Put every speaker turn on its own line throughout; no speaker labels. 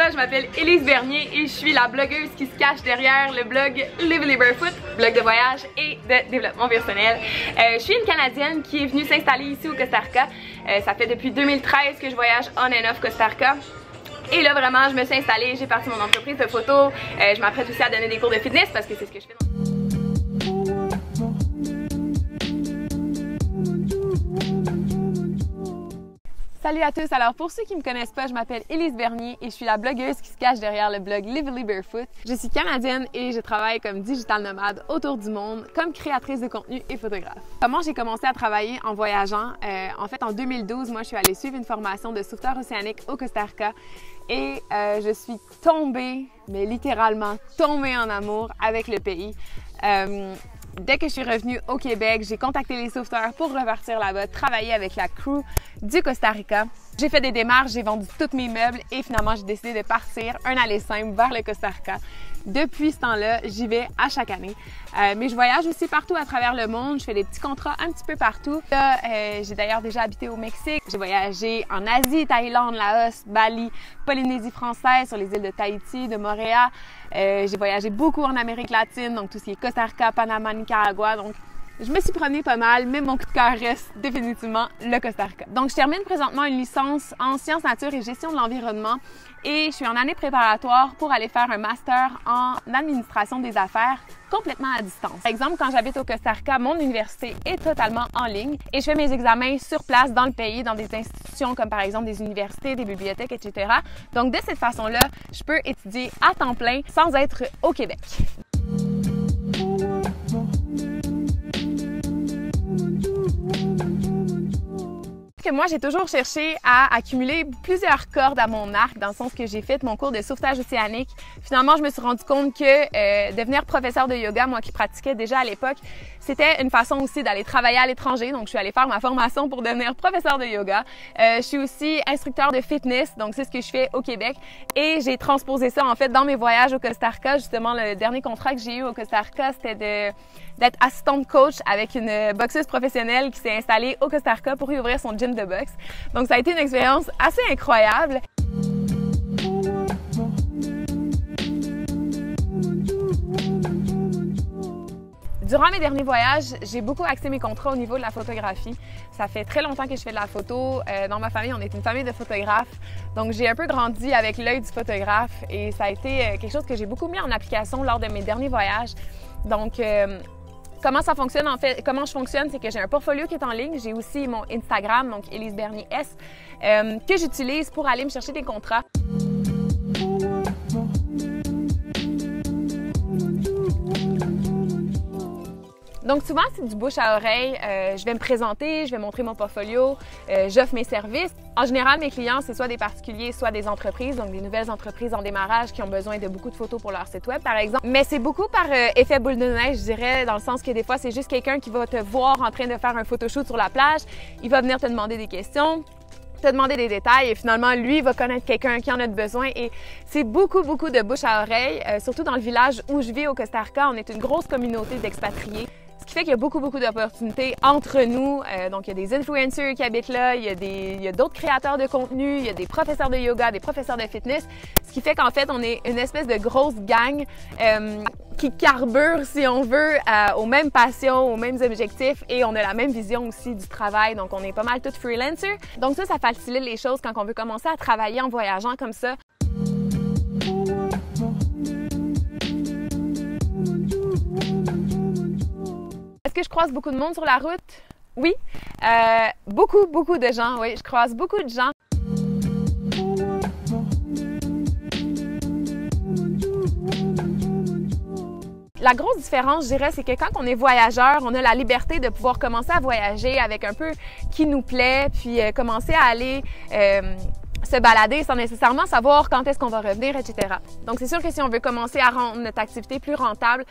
pas, je m'appelle Élise Bernier et je suis la blogueuse qui se cache derrière le blog Lively Barefoot, blog de voyage et de développement personnel. Je suis une Canadienne qui est venue s'installer ici au Costa Rica. Ça fait depuis 2013 que je voyage on and off Costa Rica. Et là vraiment, je me suis installée, j'ai parti mon entreprise de photo. Je m'apprête aussi à donner des cours de fitness parce que c'est ce que je fais. Salut à tous! Alors pour ceux qui ne me connaissent pas, je m'appelle Élise Bernier et je suis la blogueuse qui se cache derrière le blog Lively Barefoot. Je suis canadienne et je travaille comme digital nomade autour du monde, comme créatrice de contenu et photographe. Comment j'ai commencé à travailler en voyageant? En fait, en 2012, moi je suis allée suivre une formation de sauveteur océanique au Costa Rica et je suis tombée, mais littéralement tombée en amour avec le pays. Dès que je suis revenue au Québec, j'ai contacté les sauveteurs pour repartir là-bas, travailler avec la crew du Costa Rica. J'ai fait des démarches, j'ai vendu tous mes meubles et finalement j'ai décidé de partir un aller simple vers le Costa Rica. Depuis ce temps-là, j'y vais à chaque année. Mais je voyage aussi partout à travers le monde. Je fais des petits contrats un petit peu partout. Là, j'ai d'ailleurs déjà habité au Mexique. J'ai voyagé en Asie, Thaïlande, Laos, Bali, Polynésie française, sur les îles de Tahiti, de Moorea. J'ai voyagé beaucoup en Amérique latine, donc tout ce qui est Costa Rica, Panama, Nicaragua. Donc, je me suis promenée pas mal, mais mon coup de cœur reste définitivement le Costa Rica. Donc, je termine présentement une licence en sciences nature et gestion de l'environnement et je suis en année préparatoire pour aller faire un master en administration des affaires complètement à distance. Par exemple, quand j'habite au Costa Rica, mon université est totalement en ligne et je fais mes examens sur place dans le pays, dans des institutions comme par exemple des universités, des bibliothèques, etc. Donc, de cette façon-là, je peux étudier à temps plein sans être au Québec. Moi, j'ai toujours cherché à accumuler plusieurs cordes à mon arc, dans le sens que j'ai fait mon cours de sauvetage océanique. Finalement, je me suis rendu compte que devenir professeur de yoga, moi qui pratiquais déjà à l'époque, c'était une façon aussi d'aller travailler à l'étranger. Donc, je suis allée faire ma formation pour devenir professeur de yoga. Je suis aussi instructeur de fitness, donc c'est ce que je fais au Québec. Et j'ai transposé ça, en fait, dans mes voyages au Costa Rica. Justement, le dernier contrat que j'ai eu au Costa Rica, c'était d'être assistante coach avec une boxeuse professionnelle qui s'est installée au Costa Rica pour y ouvrir son gym de boxe. Donc, ça a été une expérience assez incroyable. Durant mes derniers voyages, j'ai beaucoup axé mes contrats au niveau de la photographie. Ça fait très longtemps que je fais de la photo. Dans ma famille, on est une famille de photographes. Donc, j'ai un peu grandi avec l'œil du photographe et ça a été quelque chose que j'ai beaucoup mis en application lors de mes derniers voyages. Donc, comment ça fonctionne en fait? Comment je fonctionne, c'est que j'ai un portfolio qui est en ligne. J'ai aussi mon Instagram, donc Élise Bernier S, que j'utilise pour aller me chercher des contrats. Donc souvent, c'est du bouche à oreille. Je vais me présenter, je vais montrer mon portfolio, j'offre mes services. En général, mes clients, c'est soit des particuliers, soit des entreprises, donc des nouvelles entreprises en démarrage qui ont besoin de beaucoup de photos pour leur site web, par exemple. Mais c'est beaucoup par effet boule de neige, je dirais, dans le sens que des fois, c'est juste quelqu'un qui va te voir en train de faire un photoshoot sur la plage. Il va venir te demander des questions, te demander des détails et finalement, lui va connaître quelqu'un qui en a besoin et c'est beaucoup de bouche à oreille. Surtout dans le village où je vis au Costa Rica, on est une grosse communauté d'expatriés. Ce qui fait qu'il y a beaucoup d'opportunités entre nous. Donc, il y a des influencers qui habitent là, il y a d'autres créateurs de contenu, il y a des professeurs de yoga, des professeurs de fitness. Ce qui fait qu'en fait, on est une espèce de grosse gang qui carbure, si on veut, aux mêmes passions, aux mêmes objectifs et on a la même vision aussi du travail. Donc, on est pas mal tous freelancers. Donc, ça facilite les choses quand on veut commencer à travailler en voyageant comme ça. Est-ce que je croise beaucoup de monde sur la route? Oui. Beaucoup de gens, oui. Je croise beaucoup de gens. La grosse différence, je dirais, c'est que quand on est voyageur, on a la liberté de pouvoir commencer à voyager avec un peu qui nous plaît, puis commencer à aller se balader sans nécessairement savoir quand est-ce qu'on va revenir, etc. Donc, c'est sûr que si on veut commencer à rendre notre activité plus rentable,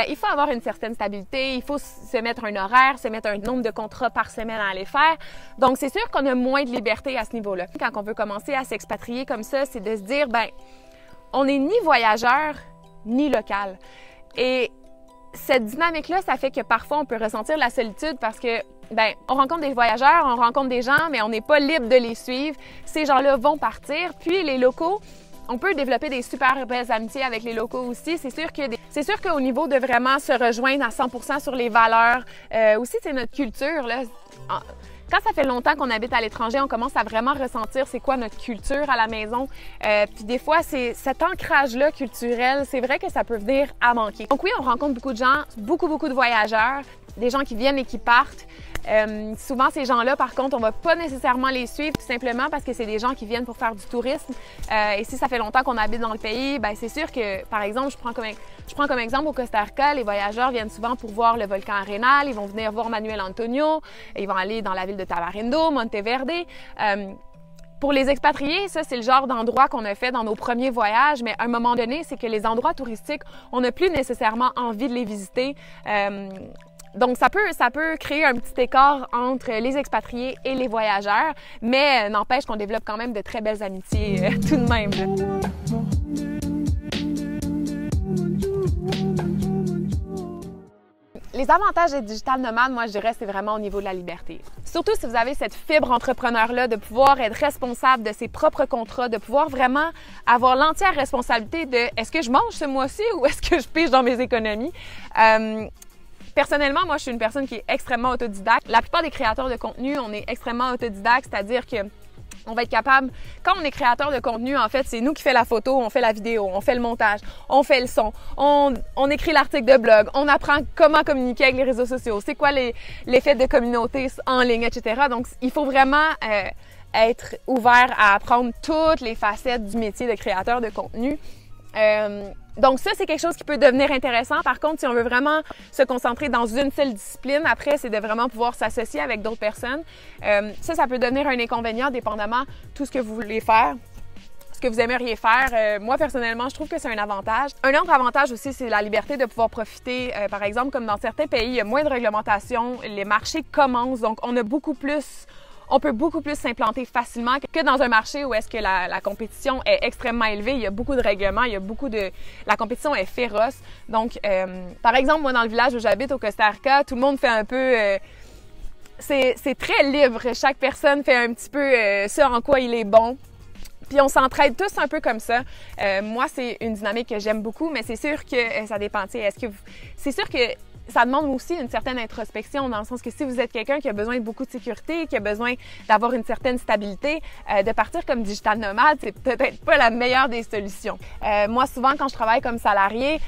il faut avoir une certaine stabilité, il faut se mettre un horaire, se mettre un nombre de contrats par semaine à aller faire. Donc, c'est sûr qu'on a moins de liberté à ce niveau-là. Quand on veut commencer à s'expatrier comme ça, c'est de se dire, ben, on n'est ni voyageur, ni local. Et cette dynamique-là, ça fait que parfois, on peut ressentir la solitude parce que, ben, on rencontre des voyageurs, on rencontre des gens, mais on n'est pas libre de les suivre. Ces gens-là vont partir, puis les locaux, On peut développer des super belles amitiés avec les locaux aussi. C'est sûr qu'au niveau de vraiment se rejoindre à 100% sur les valeurs, aussi c'est notre culture, là. Quand ça fait longtemps qu'on habite à l'étranger, on commence à vraiment ressentir c'est quoi notre culture à la maison. Puis des fois, c'est cet ancrage-là culturel, c'est vrai que ça peut venir à manquer. Donc oui, on rencontre beaucoup de gens, beaucoup de voyageurs, des gens qui viennent et qui partent. Souvent, ces gens-là, par contre, on va pas nécessairement les suivre tout simplement parce que c'est des gens qui viennent pour faire du tourisme. Et si ça fait longtemps qu'on habite dans le pays, ben c'est sûr que, par exemple, je prends comme exemple au Costa Rica, les voyageurs viennent souvent pour voir le volcan Arenal, ils vont venir voir Manuel Antonio, ils vont aller dans la ville de Tamarindo, Monteverde. Pour les expatriés, ça, c'est le genre d'endroit qu'on a fait dans nos premiers voyages, mais à un moment donné, c'est que les endroits touristiques, on n'a plus nécessairement envie de les visiter. Donc, ça peut créer un petit écart entre les expatriés et les voyageurs, mais n'empêche qu'on développe quand même de très belles amitiés tout de même. Les avantages d'être digital nomade, moi, je dirais, c'est vraiment au niveau de la liberté. Surtout si vous avez cette fibre entrepreneur-là, de pouvoir être responsable de ses propres contrats, de pouvoir vraiment avoir l'entière responsabilité de est-ce que je mange ce mois-ci ou est-ce que je pige dans mes économies? Personnellement, moi, je suis une personne qui est extrêmement autodidacte. La plupart des créateurs de contenu, on est extrêmement autodidacte, c'est-à-dire que on va être capable, quand on est créateur de contenu, en fait, c'est nous qui fait la photo, on fait la vidéo, on fait le montage, on fait le son, on écrit l'article de blog, on apprend comment communiquer avec les réseaux sociaux, c'est quoi l'effet de communauté en ligne, etc. Donc, il faut vraiment être ouvert à apprendre toutes les facettes du métier de créateur de contenu. Donc ça, c'est quelque chose qui peut devenir intéressant. Par contre, si on veut vraiment se concentrer dans une seule discipline, après, c'est de vraiment pouvoir s'associer avec d'autres personnes. Ça peut devenir un inconvénient dépendamment de tout ce que vous voulez faire, ce que vous aimeriez faire. Moi, personnellement, je trouve que c'est un avantage. Un autre avantage aussi, c'est la liberté de pouvoir profiter. Par exemple, comme dans certains pays, il y a moins de réglementation, les marchés commencent, donc on peut beaucoup plus s'implanter facilement que dans un marché où est-ce que la compétition est extrêmement élevée. Il y a beaucoup de règlements, la compétition est féroce. Donc, par exemple, moi, dans le village où j'habite, au Costa Rica, tout le monde fait un peu... c'est très libre. Chaque personne fait un petit peu ce en quoi il est bon. Puis on s'entraide tous un peu comme ça. Moi, c'est une dynamique que j'aime beaucoup, mais c'est sûr que ça dépend. C'est sûr que ça demande aussi une certaine introspection, dans le sens que si vous êtes quelqu'un qui a besoin de beaucoup de sécurité, qui a besoin d'avoir une certaine stabilité, de partir comme digital nomade, c'est peut-être pas la meilleure des solutions. Moi, souvent, quand je travaille comme salarié,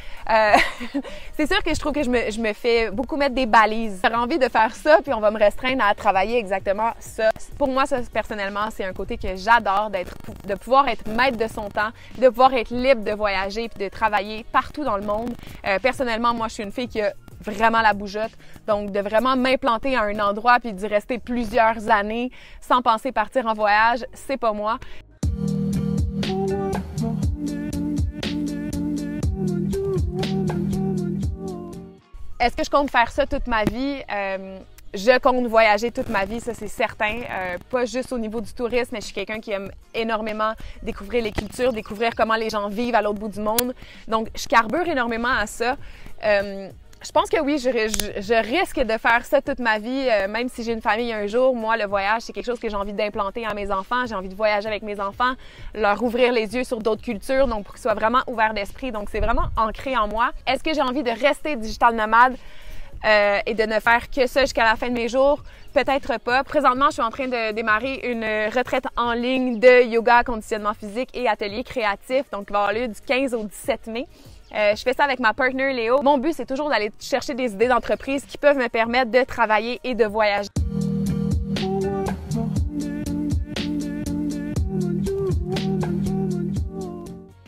c'est sûr que je trouve que je me fais beaucoup mettre des balises. J'aurais envie de faire ça, puis on va me restreindre à travailler exactement ça. Pour moi, ça, personnellement, c'est un côté que j'adore, de pouvoir être maître de son temps, de pouvoir être libre de voyager puis de travailler partout dans le monde. Personnellement, moi, je suis une fille qui a vraiment la bougeotte. Donc, de vraiment m'implanter à un endroit puis d'y rester plusieurs années sans penser partir en voyage, c'est pas moi. Est-ce que je compte faire ça toute ma vie? Je compte voyager toute ma vie, ça c'est certain. Pas juste au niveau du tourisme, mais je suis quelqu'un qui aime énormément découvrir les cultures, découvrir comment les gens vivent à l'autre bout du monde. Donc, je carbure énormément à ça. Je pense que oui, je risque de faire ça toute ma vie, même si j'ai une famille un jour. Moi, le voyage, c'est quelque chose que j'ai envie d'implanter à mes enfants. J'ai envie de voyager avec mes enfants, leur ouvrir les yeux sur d'autres cultures, donc pour qu'ils soient vraiment ouverts d'esprit. Donc, c'est vraiment ancré en moi. Est-ce que j'ai envie de rester digital nomade et de ne faire que ça jusqu'à la fin de mes jours? Peut-être pas. Présentement, je suis en train de démarrer une retraite en ligne de yoga, conditionnement physique et atelier créatif, donc qui va avoir lieu du 15 au 17 mai. Je fais ça avec ma partner Léo. Mon but, c'est toujours d'aller chercher des idées d'entreprise qui peuvent me permettre de travailler et de voyager.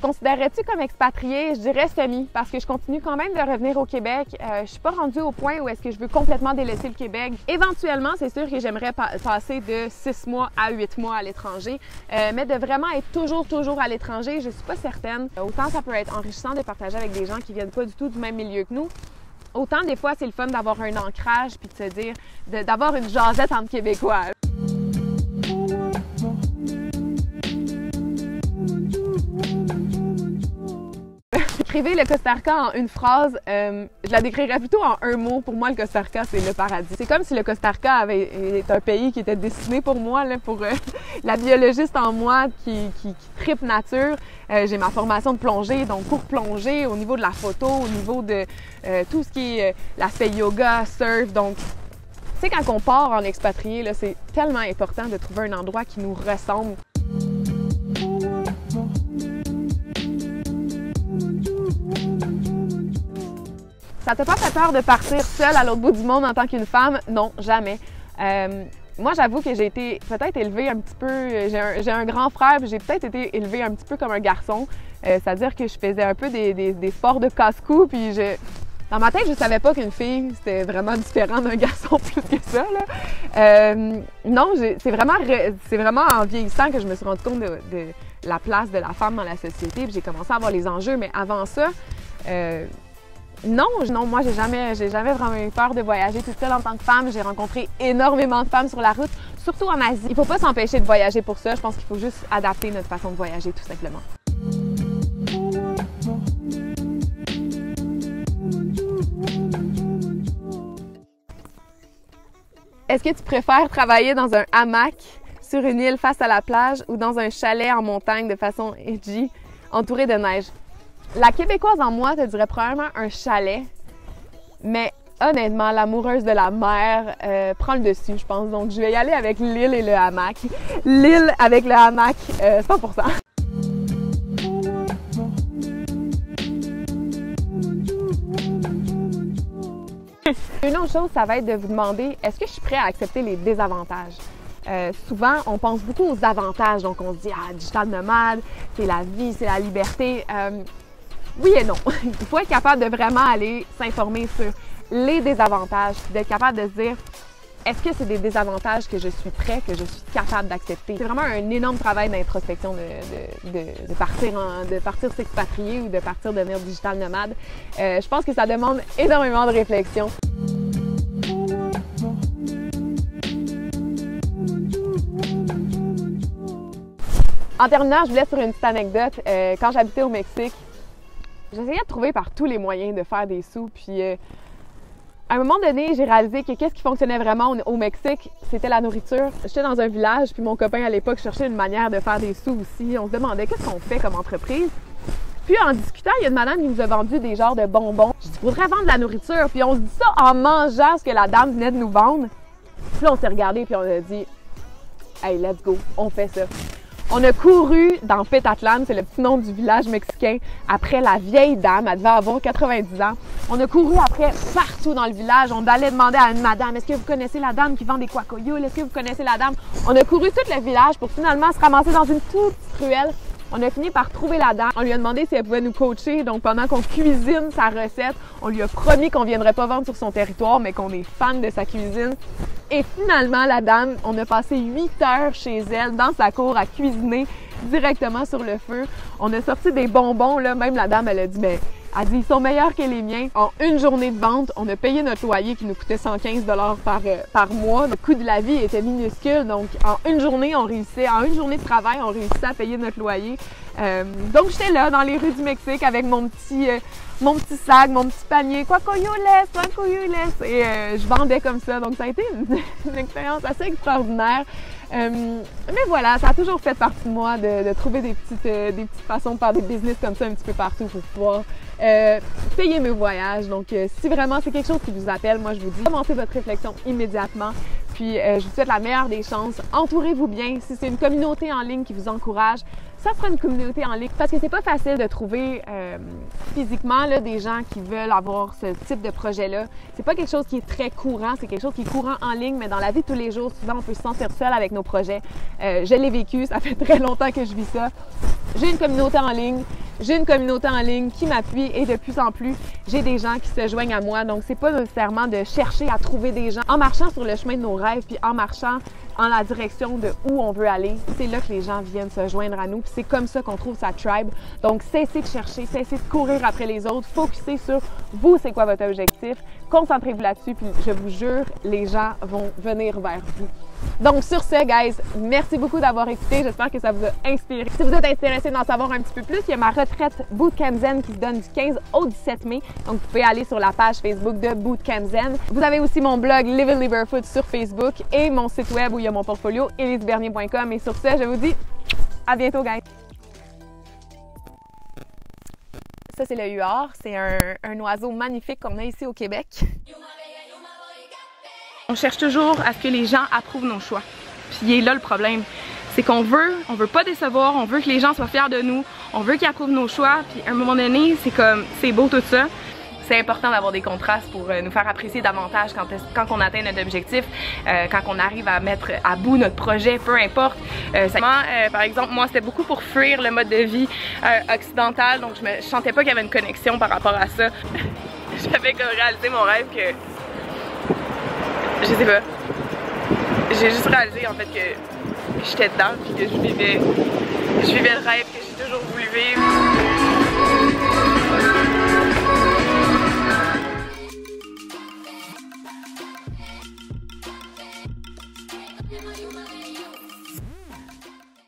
Considérerais-tu comme expatrié? Je dirais semi, parce que je continue quand même de revenir au Québec. Je suis pas rendue au point où est-ce que je veux complètement délaisser le Québec. Éventuellement, c'est sûr que j'aimerais passer de 6 mois à 8 mois à l'étranger, mais de vraiment être toujours à l'étranger, je suis pas certaine. Autant ça peut être enrichissant de partager avec des gens qui viennent pas du tout du même milieu que nous, autant des fois c'est le fun d'avoir un ancrage puis de se dire, d'avoir une jasette entre Québécois. décrivez le Costa Rica en une phrase, je la décrirais plutôt en un mot. Pour moi, le Costa Rica, c'est le paradis. C'est comme si le Costa Rica est un pays qui était destiné pour moi, là, pour la biologiste en moi qui tripe nature. J'ai ma formation de plongée, donc cours plongée au niveau de la photo, au niveau de tout ce qui est l'aspect yoga, surf. Donc, tu sais, quand on part en expatrié, là, c'est tellement important de trouver un endroit qui nous ressemble. Ça t'a pas fait peur de partir seule à l'autre bout du monde en tant qu'une femme? Non, jamais. Moi, j'avoue que j'ai été peut-être élevée un petit peu... J'ai un grand frère, puis j'ai peut-être été élevée un petit peu comme un garçon. C'est-à-dire que je faisais un peu des sports de casse-cou, puis dans ma tête, je savais pas qu'une fille, c'était vraiment différent d'un garçon plus que ça, là. Non, c'est vraiment en vieillissant que je me suis rendu compte de la place de la femme dans la société, puis j'ai commencé à voir les enjeux, mais avant ça... Non, moi, j'ai jamais vraiment eu peur de voyager toute seule en tant que femme. J'ai rencontré énormément de femmes sur la route, surtout en Asie. Il faut pas s'empêcher de voyager pour ça. Je pense qu'il faut juste adapter notre façon de voyager, tout simplement. Est-ce que tu préfères travailler dans un hamac sur une île face à la plage ou dans un chalet en montagne de façon edgy, entouré de neige? La Québécoise en moi te dirait probablement un chalet, mais honnêtement, l'amoureuse de la mer prend le dessus, je pense. Donc, je vais y aller avec l'île et le hamac. L'île avec le hamac, 100%. Une autre chose, ça va être de vous demander, est-ce que je suis prêt à accepter les désavantages? Souvent, on pense beaucoup aux avantages. Donc, on se dit, digital nomade, c'est la vie, c'est la liberté. Oui et non. Il faut être capable de vraiment aller s'informer sur les désavantages, d'être capable de se dire, est-ce que c'est des désavantages que je suis prêt, que je suis capable d'accepter? C'est vraiment un énorme travail d'introspection de partir s'expatrier ou de partir devenir digital nomade. Je pense que ça demande énormément de réflexion. En terminant, je vous laisse sur une petite anecdote. Quand j'habitais au Mexique, j'essayais de trouver par tous les moyens de faire des sous. Puis, à un moment donné, j'ai réalisé que qu'est-ce qui fonctionnait vraiment au Mexique, c'était la nourriture. J'étais dans un village, puis mon copain à l'époque cherchait une manière de faire des sous aussi. On se demandait qu'est-ce qu'on fait comme entreprise. Puis, en discutant, il y a une madame qui nous a vendu des genres de bonbons. Je dis, faudrait vendre de la nourriture. Puis, on se dit ça en mangeant ce que la dame venait de nous vendre. Puis là, on s'est regardé, puis on a dit, hey, let's go, on fait ça. On a couru dans Petitlan, c'est le petit nom du village mexicain, après la vieille dame, elle devait avoir 90 ans. On a couru après partout dans le village, on allait demander à une madame, est-ce que vous connaissez la dame qui vend des guacoyoles? Est-ce que vous connaissez la dame? On a couru tout le village pour finalement se ramasser dans une toute petite ruelle. On a fini par trouver la dame. On lui a demandé si elle pouvait nous coacher. Donc, pendant qu'on cuisine sa recette, on lui a promis qu'on ne viendrait pas vendre sur son territoire, mais qu'on est fan de sa cuisine. Et finalement, la dame, on a passé 8 heures chez elle, dans sa cour, à cuisiner directement sur le feu. On a sorti des bonbons, là. Même la dame, elle a dit, mais elle dit, ils sont meilleurs que les miens. En une journée de vente, on a payé notre loyer qui nous coûtait 115 $ par mois. Le coût de la vie était minuscule. Donc, en une journée, en une journée de travail, on réussissait à payer notre loyer. Donc, j'étais là, dans les rues du Mexique, avec mon petit sac, mon petit panier, guacoyoles. Et je vendais comme ça. Donc, ça a été une expérience assez extraordinaire. Mais voilà, ça a toujours fait partie de moi de trouver des petites façons de faire des business comme ça un petit peu partout pour pouvoir payer mes voyages. Donc, si vraiment c'est quelque chose qui vous appelle, moi je vous dis, commencez votre réflexion immédiatement. Puis, je vous souhaite la meilleure des chances. Entourez-vous bien. Si c'est une communauté en ligne qui vous encourage, ça sera une communauté en ligne. Parce que c'est pas facile de trouver physiquement là, des gens qui veulent avoir ce type de projet-là. C'est pas quelque chose qui est très courant. C'est quelque chose qui est courant en ligne, mais dans la vie de tous les jours, souvent on peut se sentir seul avec nos projets. Je l'ai vécu. Ça fait très longtemps que je vis ça. J'ai une communauté en ligne. J'ai une communauté en ligne qui m'appuie et de plus en plus, j'ai des gens qui se joignent à moi. Donc, c'est pas nécessairement de chercher à trouver des gens. En marchant sur le chemin de nos rêves, puis en marchant en la direction de où on veut aller, c'est là que les gens viennent se joindre à nous. Puis c'est comme ça qu'on trouve sa tribe. Donc, cessez de chercher, cessez de courir après les autres. Focussez sur vous, c'est quoi votre objectif. Concentrez-vous là-dessus, puis je vous jure, les gens vont venir vers vous. Donc sur ce, guys, merci beaucoup d'avoir écouté. J'espère que ça vous a inspiré. Si vous êtes intéressé d'en savoir un petit peu plus, il y a ma retraite Bootcamp Zen qui se donne du 15 au 17 mai. Donc vous pouvez aller sur la page Facebook de Bootcamp Zen. Vous avez aussi mon blog Live It Barefoot sur Facebook et mon site web où il y a mon portfolio elisbernier.com. Et sur ce, je vous dis à bientôt, guys. Ça, c'est le huard. C'est un oiseau magnifique qu'on a ici au Québec.
On cherche toujours à ce que les gens approuvent nos choix. Puis il est là le problème. C'est qu'on veut pas décevoir, on veut que les gens soient fiers de nous, on veut qu'ils approuvent nos choix. Puis à un moment donné, c'est beau tout ça. C'est important d'avoir des contrastes pour nous faire apprécier davantage quand on atteint notre objectif, quand on arrive à mettre à bout notre projet, peu importe. Par exemple, moi, c'était beaucoup pour fuir le mode de vie occidental, donc je sentais pas qu'il y avait une connexion par rapport à ça. J'avais comme réalisé mon rêve que... Je sais pas. J'ai juste réalisé en fait que j'étais dedans, puis que je vivais le rêve que j'ai toujours voulu vivre.